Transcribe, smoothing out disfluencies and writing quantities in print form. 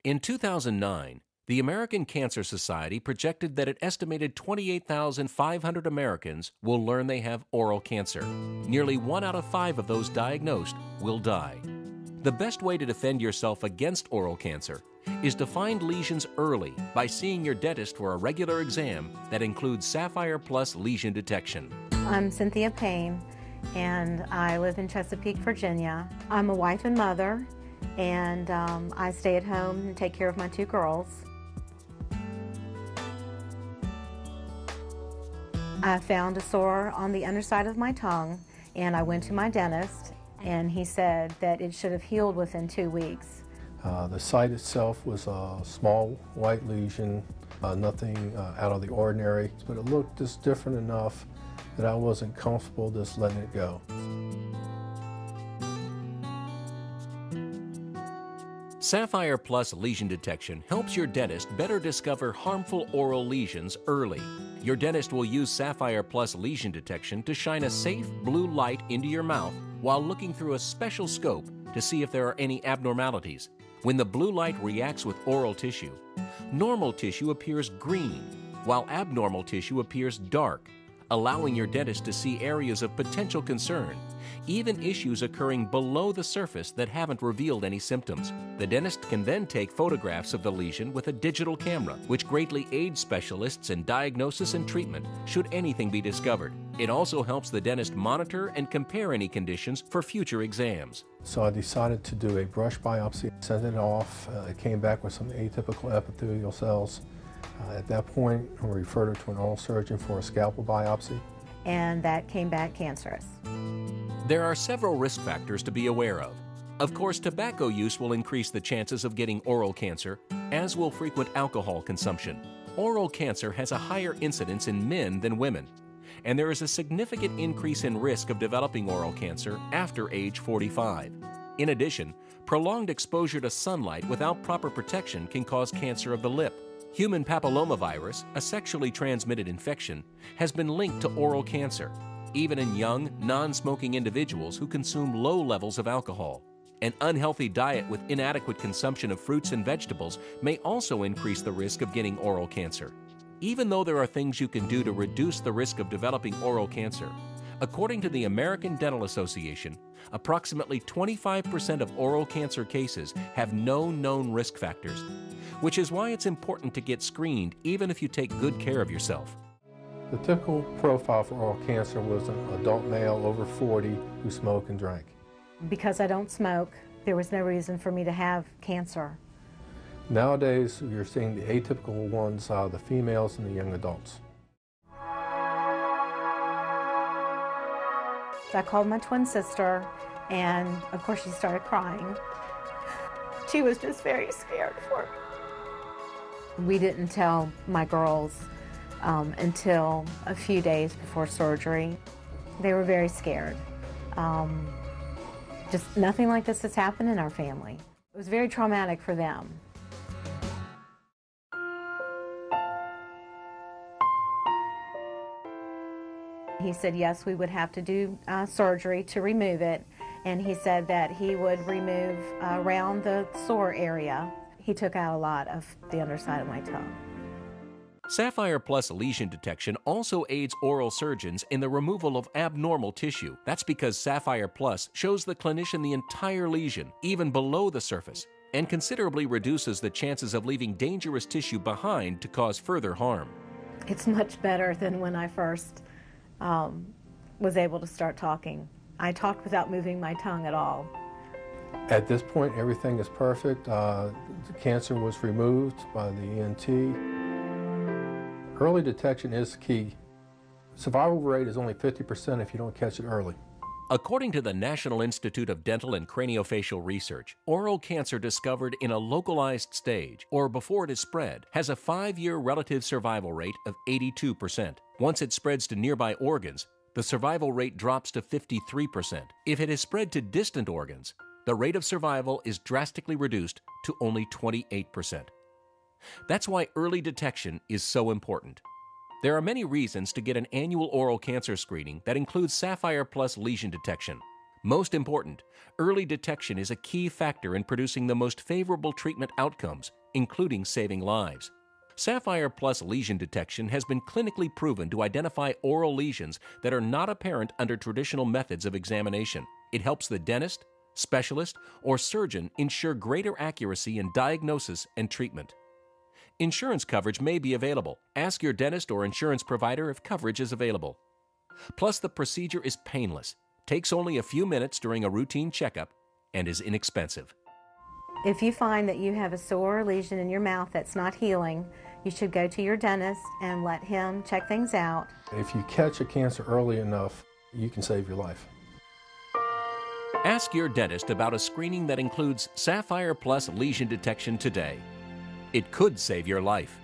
In 2009, the American Cancer Society projected that an estimated 28,500 Americans will learn they have oral cancer. Nearly 1 out of 5 of those diagnosed will die. The best way to defend yourself against oral cancer is to find lesions early by seeing your dentist for a regular exam that includes Sapphire Plus lesion detection. I'm Cynthia Payne, and I live in Chesapeake, Virginia. I'm a wife and mother, and I stay at home and take care of my 2 girls. I found a sore on the underside of my tongue, and I went to my dentist, and he said that it should have healed within 2 weeks. The site itself was a small white lesion, nothing out of the ordinary, but it looked just different enough that I wasn't comfortable just letting it go. Sapphire Plus lesion detection helps your dentist better discover harmful oral lesions early. Your dentist will use Sapphire Plus lesion detection to shine a safe blue light into your mouth while looking through a special scope to see if there are any abnormalities. When the blue light reacts with oral tissue, normal tissue appears green, while abnormal tissue appears dark, allowing your dentist to see areas of potential concern, even issues occurring below the surface that haven't revealed any symptoms. The dentist can then take photographs of the lesion with a digital camera, which greatly aids specialists in diagnosis and treatment should anything be discovered. It also helps the dentist monitor and compare any conditions for future exams. So I decided to do a brush biopsy, sent it off. It came back with some atypical epithelial cells. At that point, I referred her to an oral surgeon for a scalpel biopsy. And that came back cancerous. There are several risk factors to be aware of. Of course, tobacco use will increase the chances of getting oral cancer, as will frequent alcohol consumption. Oral cancer has a higher incidence in men than women, and there is a significant increase in risk of developing oral cancer after age 45. In addition, prolonged exposure to sunlight without proper protection can cause cancer of the lip. Human papillomavirus, a sexually transmitted infection, has been linked to oral cancer, even in young, non-smoking individuals who consume low levels of alcohol. An unhealthy diet with inadequate consumption of fruits and vegetables may also increase the risk of getting oral cancer. Even though there are things you can do to reduce the risk of developing oral cancer, according to the American Dental Association, approximately 25% of oral cancer cases have no known risk factors, which is why it's important to get screened even if you take good care of yourself. The typical profile for oral cancer was an adult male over 40 who smoked and drank. Because I don't smoke, there was no reason for me to have cancer. Nowadays, you're seeing the atypical ones, the females and the young adults. So I called my twin sister, and of course she started crying. She was just very scared for me. We didn't tell my girls until a few days before surgery. They were very scared. Just nothing like this has happened in our family. It was very traumatic for them. He said yes, we would have to do surgery to remove it, and he said that he would remove around the sore area. He took out a lot of the underside of my tongue. Sapphire Plus lesion detection also aids oral surgeons in the removal of abnormal tissue. That's because Sapphire Plus shows the clinician the entire lesion, even below the surface, and considerably reduces the chances of leaving dangerous tissue behind to cause further harm. It's much better than when I first was able to start talking. I talked without moving my tongue at all. At this point, everything is perfect. The cancer was removed by the ENT. Early detection is key. Survival rate is only 50% if you don't catch it early. According to the National Institute of Dental and Craniofacial Research, oral cancer discovered in a localized stage or before it is spread has a 5-year relative survival rate of 82%. Once it spreads to nearby organs, the survival rate drops to 53%. If it is spread to distant organs, the rate of survival is drastically reduced to only 28%. That's why early detection is so important. There are many reasons to get an annual oral cancer screening that includes Sapphire Plus lesion detection. Most important, early detection is a key factor in producing the most favorable treatment outcomes, including saving lives. Sapphire Plus lesion detection has been clinically proven to identify oral lesions that are not apparent under traditional methods of examination. It helps the dentist, specialist, or surgeon ensure greater accuracy in diagnosis and treatment. Insurance coverage may be available. Ask your dentist or insurance provider if coverage is available. Plus, the procedure is painless, takes only a few minutes during a routine checkup, and is inexpensive. If you find that you have a sore lesion in your mouth that's not healing, you should go to your dentist and let him check things out. If you catch a cancer early enough, you can save your life. Ask your dentist about a screening that includes Sapphire Plus lesion detection today. It could save your life.